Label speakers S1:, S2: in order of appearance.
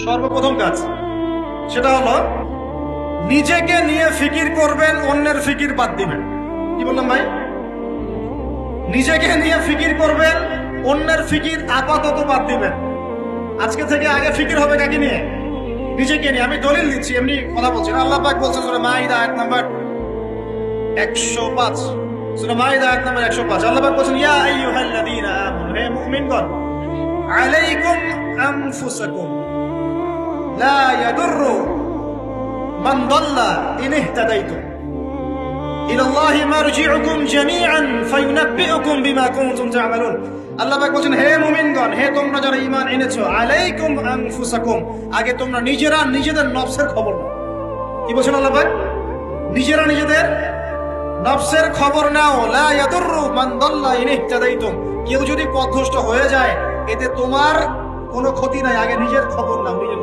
S1: সর্বপ্রথম কাজ সেটা হলো নিজেকে নিয়ে ফিকির করবেন, অন্যের ফিকির বাদ দিবেন। কি বললাম ভাই? নিজেকে নিয়ে ফিকির করবেন, অন্যের ফিকির আপাতত বাদ দিবেন। আজকে থেকে আগে ফিকির হবে কাকে নিয়ে? নিজেকে নিয়ে। আমি দলিল দিচ্ছি, এমনি কথা বলছি না। আল্লাহ পাক বলছেন সূরা মাইদা আয়াত নাম্বার 105, সূরা মাইদা আয়াত নাম্বার 105, আল্লাহ পাক বলছেন ইয়া আইয়ুহাল্লাযীনা আমানু, হে মুমিনগণ, আলাইকুম আনফুসাকুম লা ইয়াদুররু মান দাল্লা ইন ইহতাদাইতুম ইলাল্লাহি মারজিউকুম জামিআন ফায়ুনাব্বিউকুম বিমা কুনতুম তা'মালুন। আল্লাহ পাক বলেন, হে মুমিনগণ, হে তোমরা যারা ঈমান এনেছো, আলাইকুম আনফুসাকুম, আগে তোমরা নিজেরা নিজেদের নফসের খবর নাও। কি বলেন আল্লাহ পাক? নিজেরা নিজেদের নফসের খবর নাও। লা ইয়াদুররু মান দাল্লা ইন ইহতাদাইতুম, কেউ যদি পথভ্রষ্ট হয়ে যায় এতে তোমার কোনো ক্ষতি নাই, আগে নিজের খবর নাও, নিজের